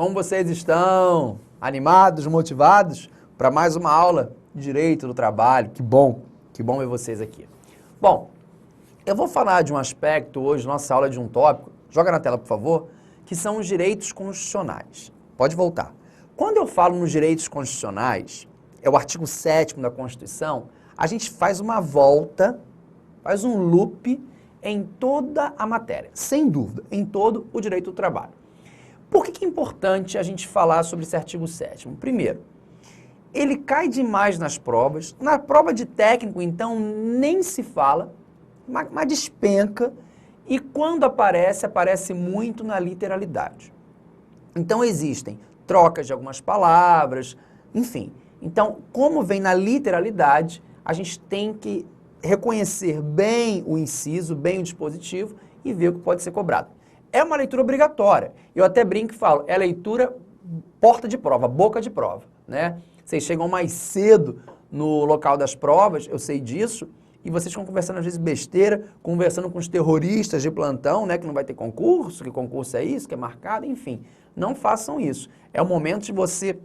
Como vocês estão? Animados, motivados para mais uma aula de Direito do Trabalho? Que bom ver vocês aqui. Bom, eu vou falar de um aspecto hoje, nossa aula de um tópico, joga na tela por favor, que são os direitos constitucionais. Pode voltar. Quando eu falo nos direitos constitucionais, é o artigo 7º da Constituição, a gente faz uma volta, faz um loop em toda a matéria, sem dúvida, em todo o direito do trabalho. Por que é importante a gente falar sobre esse artigo 7º? Primeiro, ele cai demais nas provas. Na prova de técnico, então, nem se fala, mas despenca. E quando aparece, aparece muito na literalidade. Então, existem trocas de algumas palavras, enfim. Então, como vem na literalidade, a gente tem que reconhecer bem o inciso, bem o dispositivo e ver o que pode ser cobrado. É uma leitura obrigatória. Eu até brinco e falo, é leitura porta de prova, boca de prova, né? Vocês chegam mais cedo no local das provas, eu sei disso, e vocês ficam conversando às vezes besteira, conversando com os terroristas de plantão, né? Que não vai ter concurso, que concurso é isso, que é marcado, enfim. Não façam isso. É o momento de você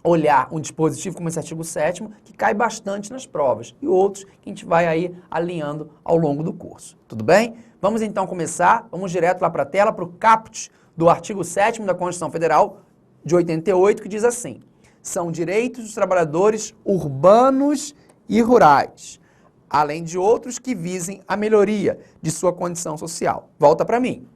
olhar um dispositivo como esse artigo 7º, que cai bastante nas provas, e outros que a gente vai aí alinhando ao longo do curso. Tudo bem? Vamos então começar, vamos direto lá para a tela, para o caput do artigo 7º da Constituição Federal de 88, que diz assim: são direitos dos trabalhadores urbanos e rurais, além de outros que visem a melhoria de sua condição social. Volta para mim.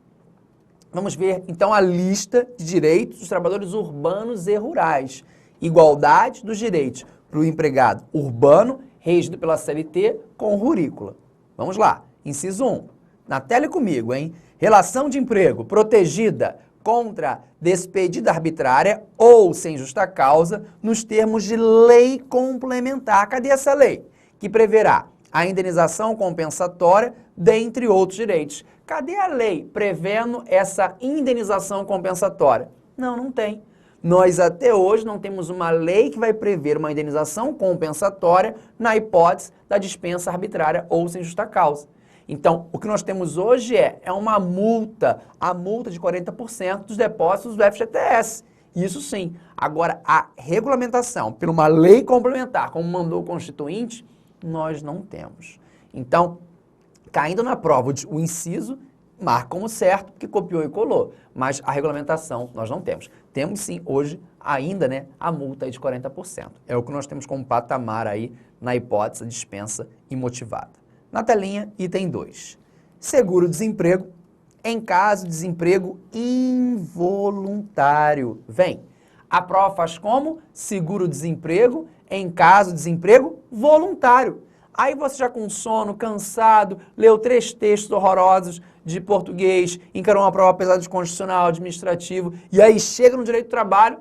Vamos ver então a lista de direitos dos trabalhadores urbanos e rurais. Igualdade dos direitos para o empregado urbano, regido pela CLT, com rurícula. Vamos lá. Inciso 1. Na tela e comigo, hein? Relação de emprego protegida contra despedida arbitrária ou sem justa causa nos termos de lei complementar. Cadê essa lei? Que preverá a indenização compensatória, dentre outros direitos. Cadê a lei prevendo essa indenização compensatória? Não tem. Nós até hoje não temos uma lei que vai prever uma indenização compensatória na hipótese da dispensa arbitrária ou sem justa causa. Então, o que nós temos hoje é uma multa, a multa de 40% dos depósitos do FGTS. Isso sim. Agora, a regulamentação por uma lei complementar, como mandou o Constituinte, nós não temos. Então, caindo na prova o inciso, marca como certo, que copiou e colou. Mas a regulamentação nós não temos. Temos sim, hoje, ainda, né, a multa aí de 40%. É o que nós temos como patamar aí na hipótese de dispensa imotivada. Na telinha, item 2. Seguro-desemprego em caso de desemprego involuntário. Vem. A prova faz como? Seguro-desemprego em caso de desemprego voluntário. Aí você já com sono, cansado, leu 3 textos horrorosos de português, encarou uma prova pesada de constitucional, administrativo, e aí chega no direito do trabalho,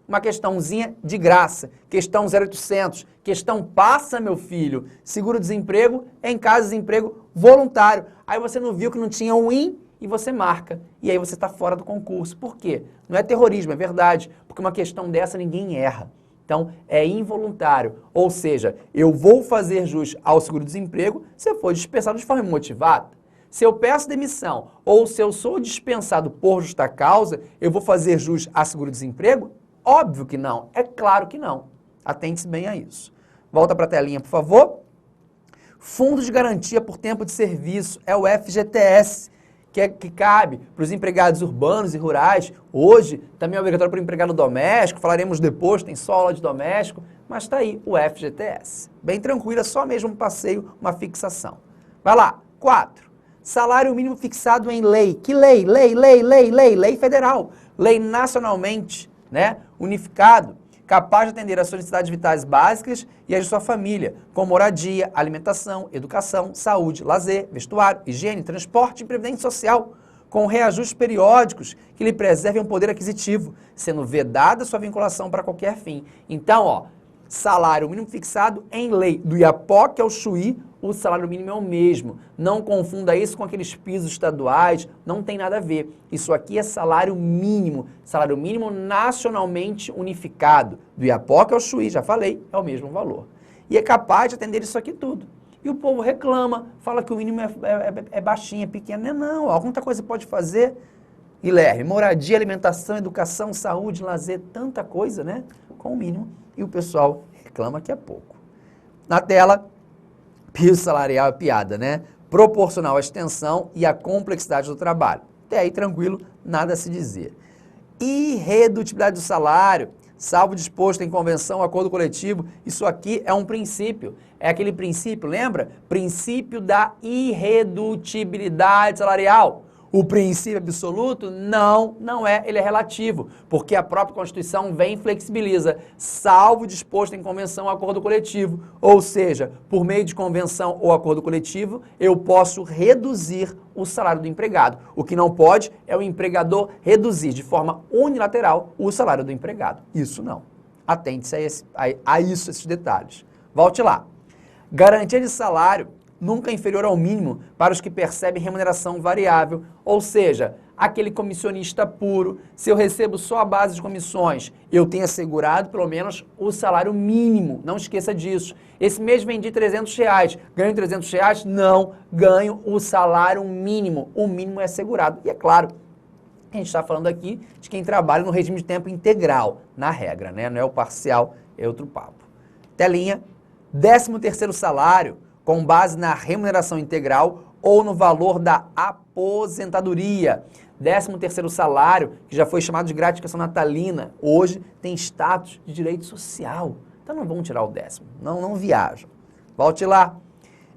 uma questãozinha de graça, questão 0800, questão passa, meu filho, seguro-desemprego em caso de desemprego voluntário. Aí você não viu que não tinha um IN e você marca, e aí você está fora do concurso. Por quê? Não é terrorismo, é verdade, porque uma questão dessa ninguém erra. Então, é involuntário, ou seja, eu vou fazer jus ao seguro-desemprego se eu for dispensado de forma imotivada. Se eu peço demissão ou se eu sou dispensado por justa causa, eu vou fazer jus a seguro-desemprego? Óbvio que não, é claro que não. Atente-se bem a isso. Volta para a telinha, por favor. Fundo de Garantia por Tempo de Serviço, é o FGTS, que cabe para os empregados urbanos e rurais. Hoje, também é obrigatório para o empregado doméstico, falaremos depois, tem só aula de doméstico, mas está aí o FGTS. Bem tranquilo, é só mesmo um passeio, uma fixação. Vai lá, 4. Salário mínimo fixado em lei. Que lei? Lei federal. Lei nacionalmente, né? Unificado, capaz de atender às suas necessidades vitais básicas e as de sua família, com moradia, alimentação, educação, saúde, lazer, vestuário, higiene, transporte e previdência social, com reajustes periódicos que lhe preservem o poder aquisitivo, sendo vedada sua vinculação para qualquer fim. Então, ó, salário mínimo fixado em lei. Do Iapoque ao Chuí, o salário mínimo é o mesmo. Não confunda isso com aqueles pisos estaduais, não tem nada a ver. Isso aqui é salário mínimo nacionalmente unificado. Do Iapoque ao Chuí, já falei, é o mesmo valor. E é capaz de atender isso aqui tudo. E o povo reclama, fala que o mínimo é baixinho, é pequeno. Não, alguma coisa pode fazer. Guilherme, moradia, alimentação, educação, saúde, lazer, tanta coisa, né? Com o mínimo. E o pessoal reclama que é pouco. Na tela, piso salarial é piada, né? Proporcional à extensão e à complexidade do trabalho. Até aí, tranquilo, nada a se dizer. Irredutibilidade do salário, salvo disposto em convenção, acordo coletivo, isso aqui é um princípio. É aquele princípio, lembra? Princípio da irredutibilidade salarial. O princípio absoluto? Não é, ele é relativo, porque a própria Constituição vem e flexibiliza, salvo disposto em convenção ou acordo coletivo. Ou seja, por meio de convenção ou acordo coletivo, eu posso reduzir o salário do empregado. O que não pode é o empregador reduzir de forma unilateral o salário do empregado. Isso não. Atente-se a esses detalhes. Volte lá. Garantia de salário nunca inferior ao mínimo para os que percebem remuneração variável, ou seja, aquele comissionista puro, se eu recebo só a base de comissões, eu tenho assegurado pelo menos o salário mínimo, não esqueça disso. Esse mês vendi R$300, ganho R$300? Não, ganho o salário mínimo, o mínimo é assegurado. E é claro, a gente está falando aqui de quem trabalha no regime de tempo integral, na regra, né? Não é o parcial, é outro papo. Telinha, 13º salário, com base na remuneração integral ou no valor da aposentadoria. 13º salário, que já foi chamado de gratificação natalina, hoje tem status de direito social. Então não vão tirar o 10º, não viajam. Volte lá.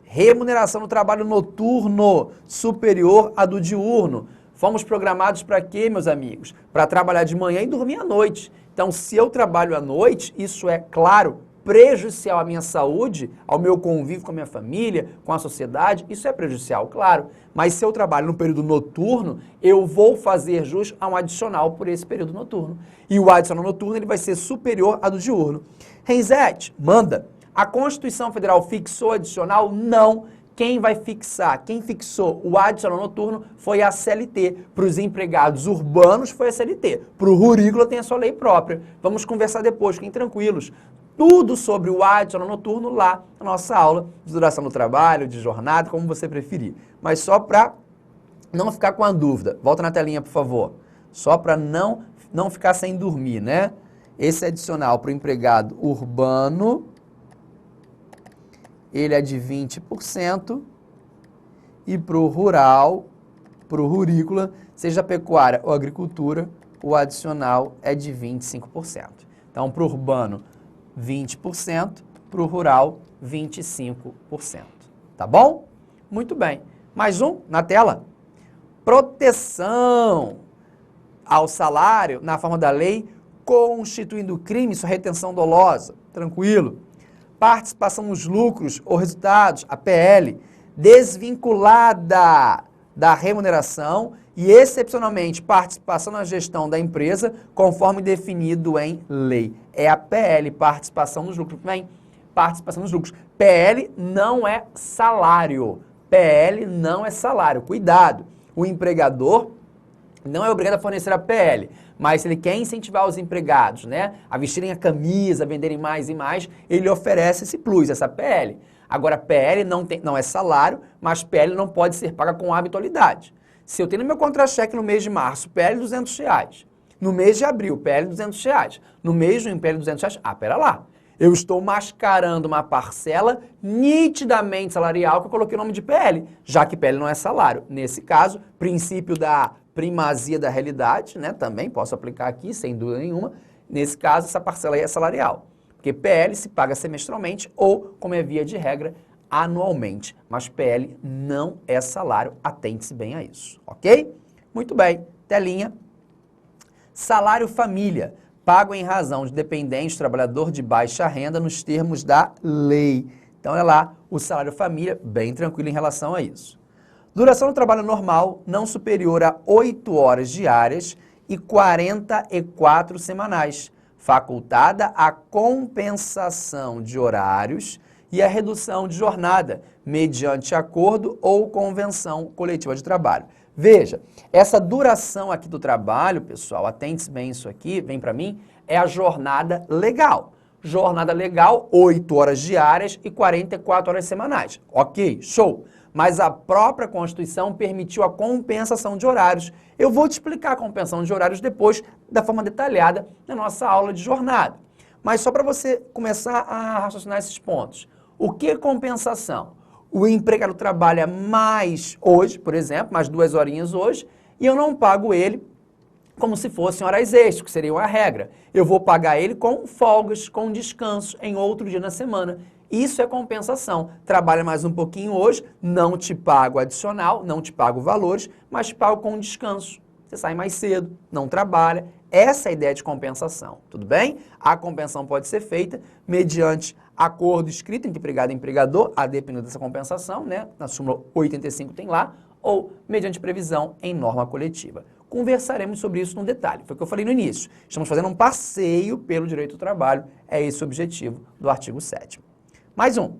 Remuneração no trabalho noturno, superior à do diurno. Fomos programados para quê, meus amigos? Para trabalhar de manhã e dormir à noite. Então, se eu trabalho à noite, isso é, claro, prejudicial à minha saúde, ao meu convívio com a minha família, com a sociedade, isso é prejudicial, claro. Mas se eu trabalho no período noturno, eu vou fazer jus a um adicional por esse período noturno. E o adicional noturno ele vai ser superior ao do diurno. Renzete, manda. A Constituição Federal fixou adicional? Não. Quem vai fixar? Quem fixou o adicional noturno foi a CLT. Para os empregados urbanos foi a CLT. Para o rurícola tem a sua lei própria. Vamos conversar depois, fiquem tranquilos. Tudo sobre o adicional noturno lá na nossa aula de duração do trabalho, de jornada, como você preferir. Mas só para não ficar com a dúvida. Volta na telinha, por favor. Só para não ficar sem dormir, né? Esse adicional para o empregado urbano, ele é de 20%. E para o rural, para o rurícola, seja pecuária ou agricultura, o adicional é de 25%. Então, para o urbano, 20%, para o rural, 25%. Tá bom? Muito bem. Mais um na tela. Proteção ao salário na forma da lei, constituindo crime sua retenção dolosa. Tranquilo. Participação nos lucros ou resultados, a PL, desvinculada da remuneração e, excepcionalmente, participação na gestão da empresa, conforme definido em lei. É a PL, participação nos lucros. Bem, participação nos lucros. PL não é salário. PL não é salário. Cuidado, o empregador não é obrigado a fornecer a PL, mas se ele quer incentivar os empregados, né, a vestirem a camisa, a venderem mais e mais, ele oferece esse plus, essa PL. Agora, PL não é salário, mas PL não pode ser paga com habitualidade. Se eu tenho no meu contra-cheque no mês de março, PL R$200, no mês de abril, PL R$200, no mês de junho, PL R$200, pera lá. Eu estou mascarando uma parcela nitidamente salarial que eu coloquei o nome de PL, já que PL não é salário. Nesse caso, princípio da primazia da realidade, né? Também posso aplicar aqui, sem dúvida nenhuma. Nesse caso, essa parcela aí é salarial. Porque PL se paga semestralmente ou, como é via de regra, anualmente. Mas PL não é salário, atente-se bem a isso, ok? Muito bem, telinha. Salário família, pago em razão de dependente, trabalhador de baixa renda nos termos da lei. Então, é lá o salário família, bem tranquilo em relação a isso. Duração do trabalho normal, não superior a 8 horas diárias e 44 semanais, facultada a compensação de horários e a redução de jornada, mediante acordo ou convenção coletiva de trabalho. Veja, essa duração aqui do trabalho, pessoal, atente-se bem isso aqui, vem para mim, é a jornada legal. Jornada legal, 8 horas diárias e 44 horas semanais. Ok, show. mas a própria Constituição permitiu a compensação de horários. Eu vou te explicar a compensação de horários depois, da forma detalhada, na nossa aula de jornada. Mas só para você começar a raciocinar esses pontos. O que é compensação? O empregado trabalha mais hoje, por exemplo, mais 2 horinhas hoje, e eu não pago ele como se fossem horas extras, que seria a regra. Eu vou pagar ele com folgas, com descansos em outro dia na semana. Isso é compensação. Trabalha mais um pouquinho hoje, não te pago adicional, não te pago valores, mas te pago com descanso. Você sai mais cedo, não trabalha. Essa é a ideia de compensação, tudo bem? A compensação pode ser feita mediante acordo escrito entre empregado e empregador, a depender dessa compensação, né? Na súmula 85 tem lá, ou mediante previsão em norma coletiva. Conversaremos sobre isso no detalhe. Foi o que eu falei no início. Estamos fazendo um passeio pelo direito do trabalho. É esse o objetivo do artigo 7º. Mais um.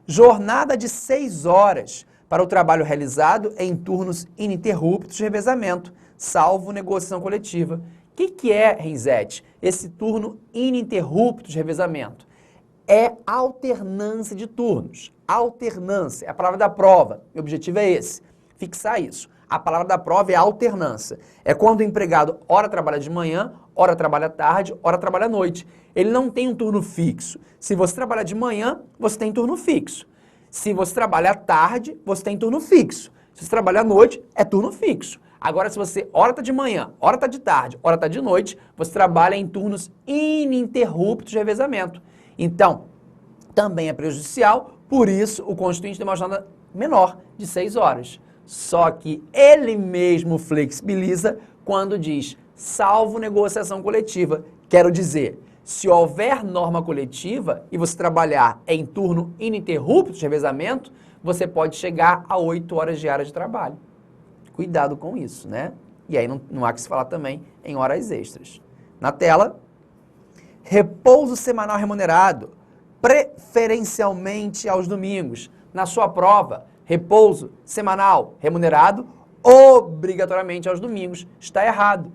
Jornada de 6 horas para o trabalho realizado em turnos ininterruptos de revezamento, salvo negociação coletiva. O que é, Renzete, esse turno ininterrupto de revezamento? É alternância de turnos. Alternância é a palavra da prova. O objetivo é esse, fixar isso. A palavra da prova é alternância. É quando o empregado ora trabalha de manhã, ora trabalha tarde, ora trabalha à noite. Ele não tem um turno fixo. Se você trabalha de manhã, você tem turno fixo. Se você trabalha à tarde, você tem turno fixo. Se você trabalha à noite, é turno fixo. Agora, se você ora está de manhã, ora está de tarde, ora está de noite, você trabalha em turnos ininterruptos de revezamento. Então, também é prejudicial, por isso o Constituinte tem uma jornada menor, de 6 horas. Só que ele mesmo flexibiliza quando diz, salvo negociação coletiva. Quero dizer, se houver norma coletiva e você trabalhar em turno ininterrupto de revezamento, você pode chegar a 8 horas diárias de trabalho. Cuidado com isso, né? E aí não há que se falar também em horas extras. Na tela, repouso semanal remunerado, preferencialmente aos domingos. Na sua prova, repouso semanal remunerado, obrigatoriamente aos domingos. Está errado.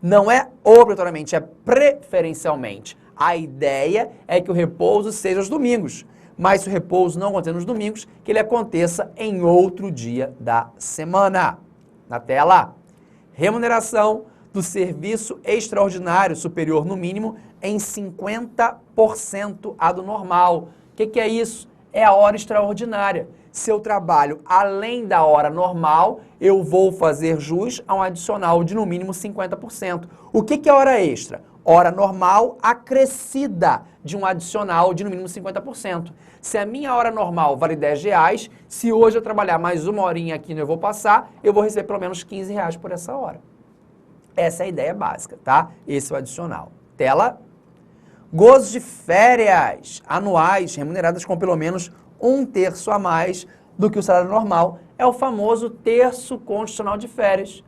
Não é obrigatoriamente, é preferencialmente. A ideia é que o repouso seja aos domingos. Mas se o repouso não acontecer nos domingos, que ele aconteça em outro dia da semana. Na tela, remuneração do serviço extraordinário superior no mínimo em 50% a do normal. O que é isso? É a hora extraordinária. Se eu trabalho além da hora normal, eu vou fazer jus a um adicional de no mínimo 50%. O que é hora extra? Hora normal acrescida de um adicional de no mínimo 50%. Se a minha hora normal vale R$10, se hoje eu trabalhar mais uma horinha aqui no Eu Vou Passar, eu vou receber pelo menos R$15 por essa hora. Essa é a ideia básica, tá? Esse é o adicional. Tela. Gozos de férias anuais remuneradas com pelo menos 1/3 a mais do que o salário normal. É o famoso terço constitucional de férias.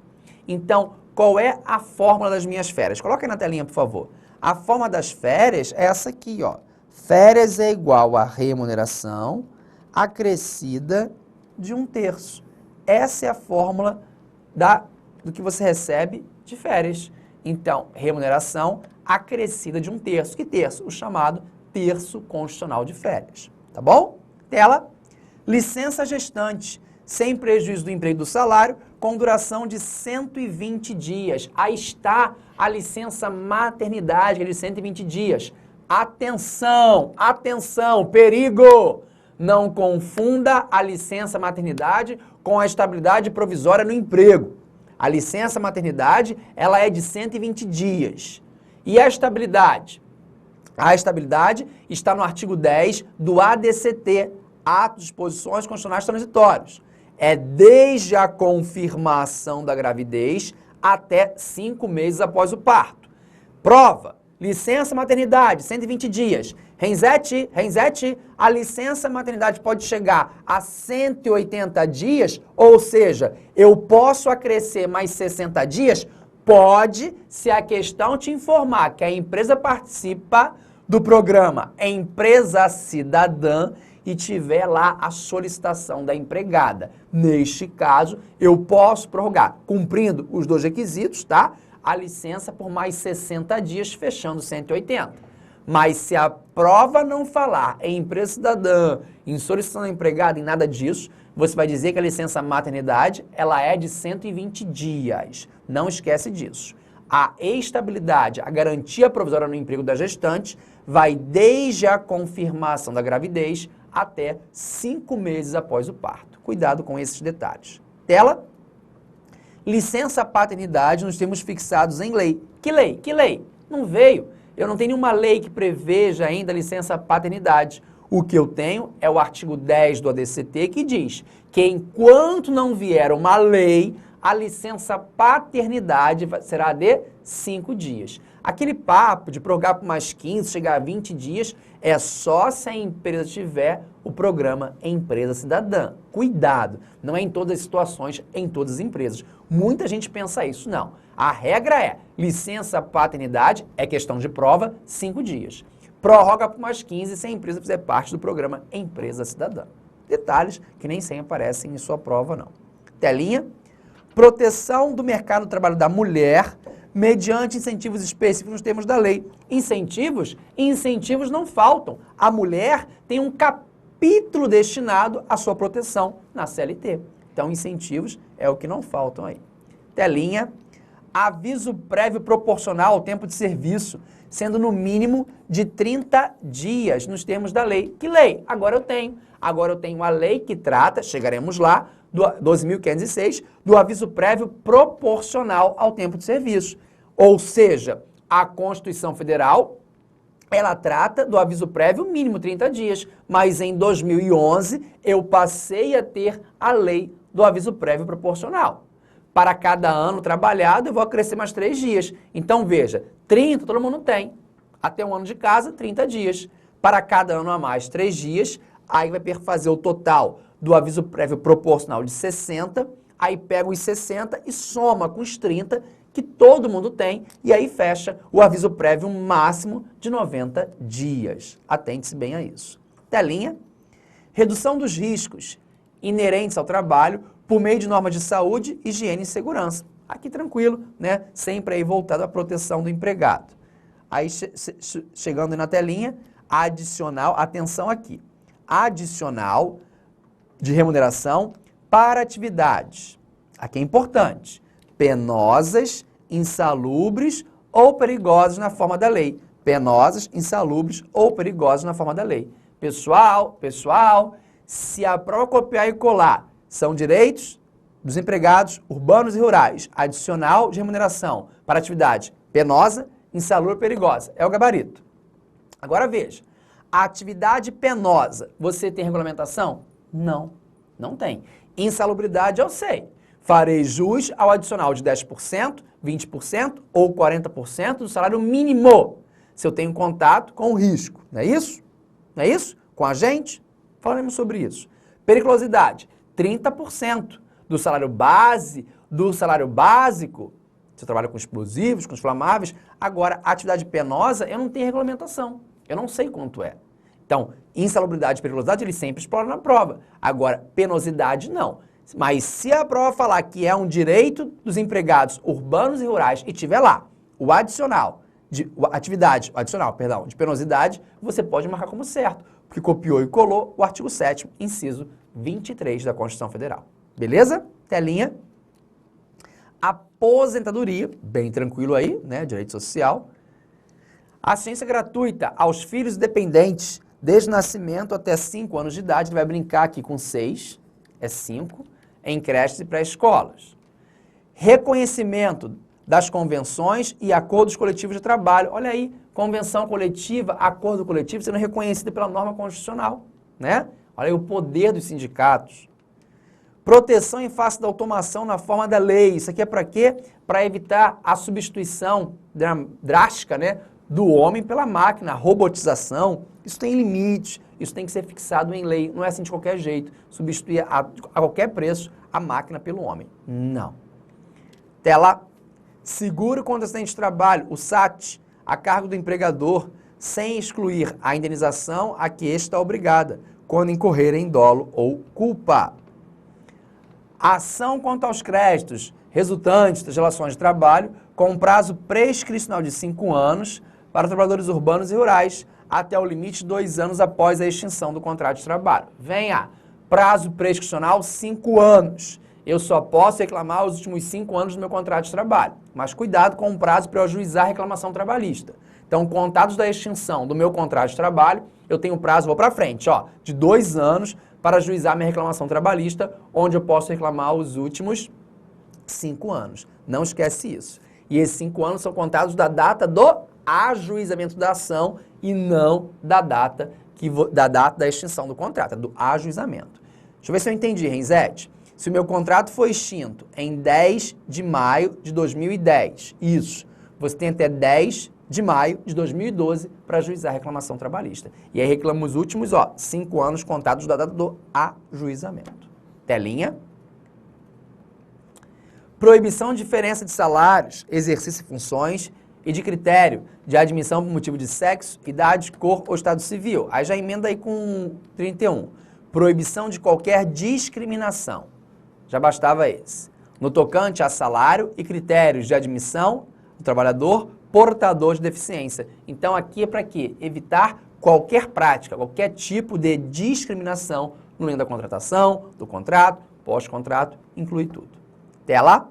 Então, qual é a fórmula das minhas férias? Coloca aí na telinha, por favor. A forma das férias é essa aqui, ó. Férias é igual a remuneração acrescida de 1/3. Essa é a fórmula do que você recebe de férias. Então, remuneração acrescida de 1/3. Que terço? O chamado terço constitucional de férias. Tá bom? Tela. Licença gestante, sem prejuízo do emprego e do salário, com duração de 120 dias. Aí está a licença maternidade, que é de 120 dias. Atenção, atenção, perigo! Não confunda a licença maternidade com a estabilidade provisória no emprego. A licença maternidade, ela é de 120 dias. E a estabilidade? A estabilidade está no artigo 10 do ADCT, Ato de Disposições Constitucionais Transitórios. É desde a confirmação da gravidez até 5 meses após o parto. Prova, licença maternidade, 120 dias. Renzete, a licença maternidade pode chegar a 180 dias, ou seja, eu posso acrescer mais 60 dias? Pode, se a questão te informar que a empresa participa do programa Empresa Cidadã e tiver lá a solicitação da empregada. Neste caso, eu posso prorrogar, cumprindo os 2 requisitos, tá? A licença por mais 60 dias, fechando 180. Mas se a prova não falar em empresa cidadã, em solicitação de empregado, em nada disso, você vai dizer que a licença maternidade, ela é de 120 dias. Não esquece disso. A estabilidade, a garantia provisória no emprego da gestante vai desde a confirmação da gravidez até 5 meses após o parto. Cuidado com esses detalhes. Tela. Licença paternidade nos temos fixados em lei. Que lei? Que lei? Não veio. Eu não tenho nenhuma lei que preveja ainda a licença paternidade. O que eu tenho é o artigo 10 do ADCT que diz que enquanto não vier uma lei, a licença paternidade será de 5 dias. Aquele papo de prorrogar por mais 15, chegar a 20 dias, é só se a empresa tiver o programa Empresa Cidadã. Cuidado, não é em todas as situações, em todas as empresas. Muita gente pensa isso, não. A regra é, licença paternidade é questão de prova, 5 dias. Prorroga por mais 15 se a empresa fizer parte do programa Empresa Cidadã. Detalhes que nem sempre aparecem em sua prova, não. Telinha. Proteção do mercado do trabalho da mulher mediante incentivos específicos nos termos da lei. Incentivos? Incentivos não faltam. A mulher tem um capítulo destinado à sua proteção na CLT. Então, incentivos é o que não faltam aí. Telinha. Aviso prévio proporcional ao tempo de serviço, sendo no mínimo de 30 dias nos termos da lei. Que lei? Agora eu tenho. Agora eu tenho a lei que trata, chegaremos lá, do 12.506, do aviso prévio proporcional ao tempo de serviço. Ou seja, a Constituição Federal, ela trata do aviso prévio mínimo 30 dias, mas em 2011 eu passei a ter a lei do aviso prévio proporcional. Para cada ano trabalhado, eu vou acrescer mais 3 dias. Então, veja, 30 todo mundo tem. Até um ano de casa, 30 dias. Para cada ano a mais, 3 dias, aí vai fazer o total do aviso prévio proporcional de 60, aí pega os 60 e soma com os 30 que todo mundo tem, e aí fecha o aviso prévio máximo de 90 dias. Atente-se bem a isso. Telinha. Redução dos riscos inerentes ao trabalho por meio de normas de saúde, higiene e segurança. Aqui tranquilo, né? Sempre aí voltado à proteção do empregado. Aí chegando na telinha, adicional, atenção aqui. Adicional de remuneração para atividades. Aqui é importante. Penosas, insalubres ou perigosas na forma da lei. Penosas, insalubres ou perigosas na forma da lei. Pessoal, se a prova copiar e colar são direitos dos empregados urbanos e rurais, adicional de remuneração para atividade penosa, insalubre ou perigosa. É o gabarito. Agora veja, a atividade penosa, você tem regulamentação? Não, não tem. Insalubridade eu sei. Farei jus ao adicional de 10%, 20% ou 40% do salário mínimo, se eu tenho contato com o risco. Não é isso? Não é isso? Com a gente? Falaremos sobre isso. Periculosidade, 30% do salário básico, você trabalha com explosivos, com inflamáveis. Agora, a atividade penosa, eu não tenho regulamentação. Eu não sei quanto é. Então, insalubridade e periculosidade, eles sempre exploram na prova. Agora, penosidade, não. Mas se a prova falar que é um direito dos empregados urbanos e rurais e tiver lá o adicional, de penosidade, você pode marcar como certo, porque copiou e colou o artigo 7º, inciso 23 da Constituição Federal. Beleza? Telinha. Aposentadoria, bem tranquilo aí, né? Direito social. Assistência gratuita aos filhos dependentes, desde o nascimento até 5 anos de idade. Ele vai brincar aqui com 6, é 5, em creches e pré-escolas. Reconhecimento das convenções e acordos coletivos de trabalho. Olha aí, convenção coletiva, acordo coletivo sendo reconhecido pela norma constitucional, né? Olha aí o poder dos sindicatos. Proteção em face da automação na forma da lei. Isso aqui é para quê? Para evitar a substituição drástica, né, do homem pela máquina, a robotização. Isso tem limite, isso tem que ser fixado em lei. Não é assim de qualquer jeito, substituir a qualquer preço a máquina pelo homem. Não. Tela. Seguro contra acidente de trabalho, o SAT, a cargo do empregador, sem excluir a indenização a que este está obrigada, quando incorrer em dolo ou culpa. Ação quanto aos créditos resultantes das relações de trabalho, com prazo prescricional de 5 anos, para trabalhadores urbanos e rurais até o limite de 2 anos após a extinção do contrato de trabalho. Venha, prazo prescricional 5 anos. Eu só posso reclamar os últimos 5 anos do meu contrato de trabalho. Mas cuidado com o prazo para eu ajuizar a reclamação trabalhista. Então, contados da extinção do meu contrato de trabalho, eu tenho prazo, vou para frente, ó, de 2 anos para ajuizar minha reclamação trabalhista, onde eu posso reclamar os últimos 5 anos. Não esquece isso. E esses 5 anos são contados da data do ajuizamento da ação e não da data da extinção do contrato, do ajuizamento. Deixa eu ver se eu entendi, Renzete. Se o meu contrato foi extinto em 10 de maio de 2010, isso, você tem até 10 de maio de 2012 para ajuizar a reclamação trabalhista. E aí reclama os últimos, 5 anos contados da data do ajuizamento. Telinha. Proibição de diferença de salários, exercício de funções e de critério de admissão por motivo de sexo, idade, cor ou estado civil. Aí já emenda aí com 31. Proibição de qualquer discriminação. Já bastava esse. No tocante a salário e critérios de admissão do trabalhador portador de deficiência. Então aqui é para quê? Evitar qualquer prática, qualquer tipo de discriminação no meio da contratação, do contrato, pós-contrato, inclui tudo. Tela.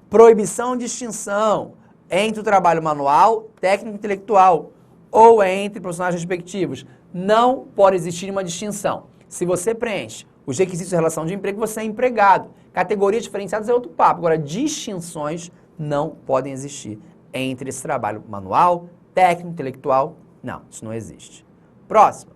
Proibição de extinção entre o trabalho manual, técnico e intelectual ou entre profissionais respectivos. Não pode existir uma distinção. Se você preenche os requisitos de relação de emprego, você é empregado. Categorias diferenciadas é outro papo. Agora, distinções não podem existir entre esse trabalho manual, técnico, intelectual. Não, isso não existe. Próximo.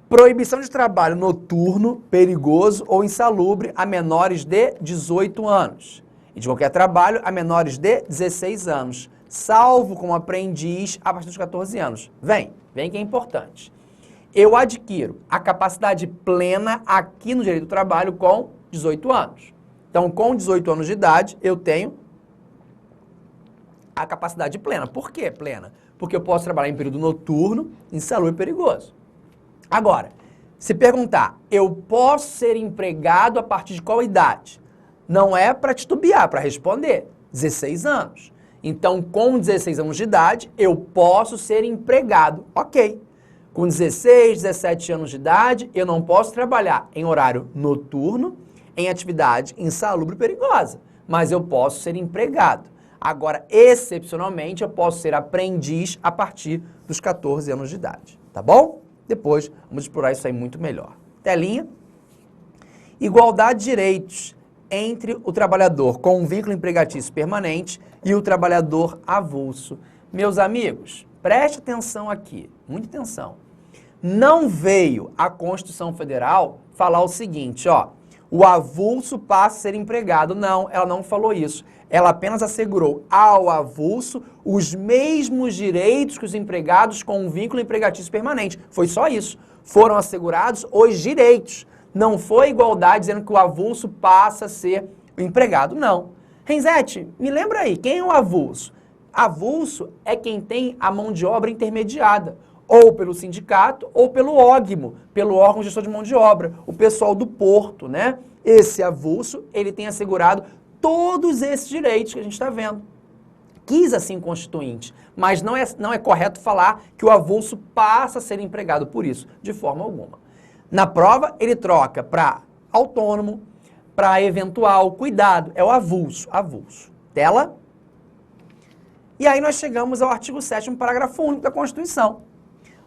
Proibição de trabalho noturno, perigoso ou insalubre a menores de 18 anos. E de qualquer trabalho a menores de 16 anos, salvo como aprendiz a partir dos 14 anos. Vem que é importante. Eu adquiro a capacidade plena aqui no direito do trabalho com 18 anos. Então, com 18 anos de idade, eu tenho a capacidade plena. Por que plena? Porque eu posso trabalhar em período noturno, insalubre e perigoso. Agora, se perguntar, eu posso ser empregado a partir de qual idade? Não é para titubear, para responder. 16 anos. Então, com 16 anos de idade, eu posso ser empregado. Ok. Com 16, 17 anos de idade, eu não posso trabalhar em horário noturno, em atividade insalubre e perigosa. Mas eu posso ser empregado. Agora, excepcionalmente, eu posso ser aprendiz a partir dos 14 anos de idade. Tá bom? Depois, vamos explorar isso aí muito melhor. Telinha. Igualdade de direitos entre o trabalhador com um vínculo empregatício permanente e o trabalhador avulso. Meus amigos, preste atenção aqui, muita atenção. Não veio a Constituição Federal falar o seguinte, o avulso passa a ser empregado. Não, ela não falou isso. Ela apenas assegurou ao avulso os mesmos direitos que os empregados com um vínculo empregatício permanente. Foi só isso. Foram assegurados os direitos. Não foi igualdade dizendo que o avulso passa a ser o empregado, não. Renzete, me lembra aí, quem é o avulso? Avulso é quem tem a mão de obra intermediada, ou pelo sindicato, ou pelo OGMO, pelo órgão gestor de mão de obra, o pessoal do porto, né? Esse avulso, ele tem assegurado todos esses direitos que a gente está vendo. Quis assim o Constituinte, mas não é correto falar que o avulso passa a ser empregado por isso, de forma alguma. Na prova, ele troca para autônomo, para eventual, cuidado, é o avulso. Tela. E aí nós chegamos ao artigo 7º, parágrafo único da Constituição.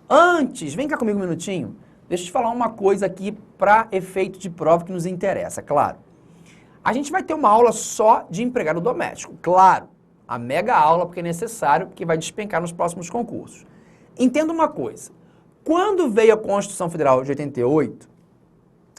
Antes, vem cá comigo um minutinho, deixa eu te falar uma coisa aqui para efeito de prova que nos interessa, claro. A gente vai ter uma aula só de empregado doméstico, claro, a mega aula porque é necessário, porque vai despencar nos próximos concursos. Entenda uma coisa, quando veio a Constituição Federal de 88,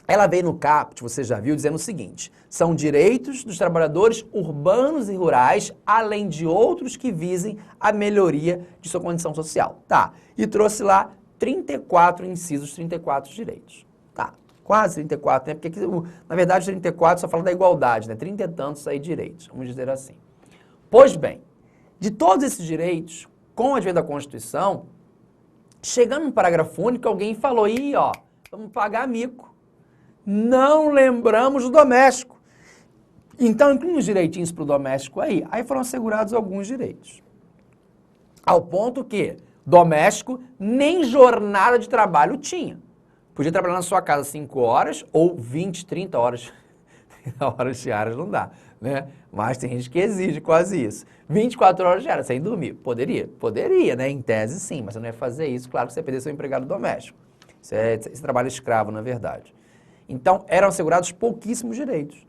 ela veio no caput, você já viu, dizendo o seguinte, são direitos dos trabalhadores urbanos e rurais, além de outros que visem a melhoria de sua condição social. Tá, e trouxe lá 34 incisos, 34 direitos. Tá, quase 34, né? Porque aqui, na verdade 34 só fala da igualdade, né? 30 e tantos aí direitos, vamos dizer assim. Pois bem, de todos esses direitos, com o advento da Constituição, chegando no parágrafo único, alguém falou, vamos pagar mico. Não lembramos do doméstico. Então, inclui os direitinhos para o doméstico aí foram assegurados alguns direitos. Ao ponto que doméstico nem jornada de trabalho tinha. Podia trabalhar na sua casa 5 horas ou 20, 30 horas. 30 horas diárias não dá, né? Mas tem gente que exige quase isso. 24 horas diárias sem dormir. Poderia, né? Em tese sim, mas você não ia fazer isso. Claro que você ia perder seu empregado doméstico. Esse trabalho escravo, na verdade. Então, eram assegurados pouquíssimos direitos.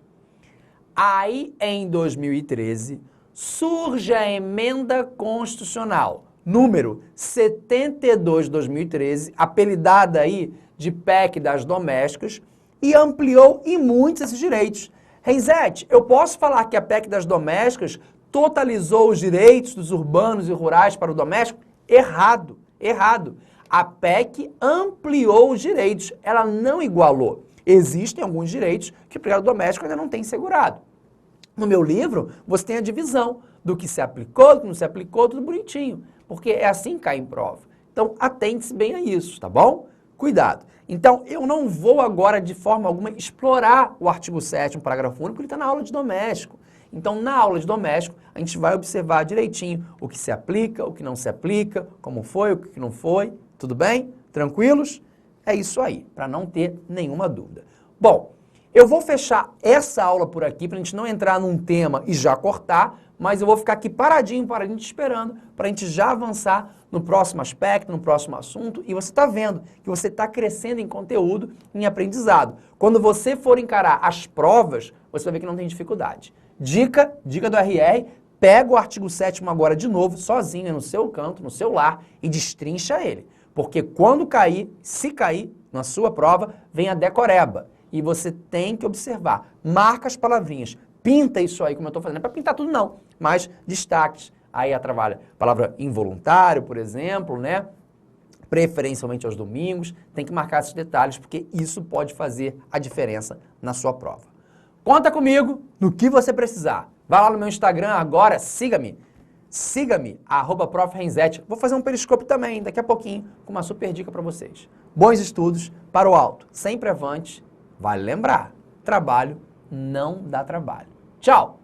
Aí, em 2013, surge a emenda constitucional, número 72 de 2013, apelidada aí de PEC das domésticas, e ampliou em muitos esses direitos. Renzete, eu posso falar que a PEC das domésticas totalizou os direitos dos urbanos e rurais para o doméstico? Errado, errado. A PEC ampliou os direitos, ela não igualou. Existem alguns direitos que o empregado doméstico ainda não tem segurado. No meu livro, você tem a divisão do que se aplicou, do que não se aplicou, tudo bonitinho, porque é assim que cai em prova. Então, atente-se bem a isso, tá bom? Cuidado. Então, eu não vou agora, de forma alguma, explorar o artigo 7º, parágrafo único, ele está na aula de doméstico. Então, na aula de doméstico, a gente vai observar direitinho o que se aplica, o que não se aplica, como foi, o que não foi, tudo bem? Tranquilos? É isso aí, para não ter nenhuma dúvida. Bom, eu vou fechar essa aula por aqui, para a gente não entrar num tema e já cortar, mas eu vou ficar aqui paradinho te esperando, para a gente já avançar no próximo aspecto, no próximo assunto, e você está vendo que você está crescendo em conteúdo, em aprendizado. Quando você for encarar as provas, você vai ver que não tem dificuldade. Dica do RR, pega o artigo 7º agora de novo, sozinho, no seu canto, no seu lar, e destrincha ele. Porque quando cair, se cair na sua prova, vem a decoreba. E você tem que observar. Marca as palavrinhas. Pinta isso aí, como eu estou fazendo. Não é para pintar tudo, não. Mas destaques. Aí a palavra involuntário, por exemplo, né? Preferencialmente aos domingos. Tem que marcar esses detalhes, porque isso pode fazer a diferença na sua prova. Conta comigo no que você precisar. Vai lá no meu Instagram agora, siga-me. Siga-me, @profrenzete. Vou fazer um periscópio também, daqui a pouquinho, com uma super dica para vocês. Bons estudos, para o alto, sempre avante. Vale lembrar, trabalho não dá trabalho. Tchau!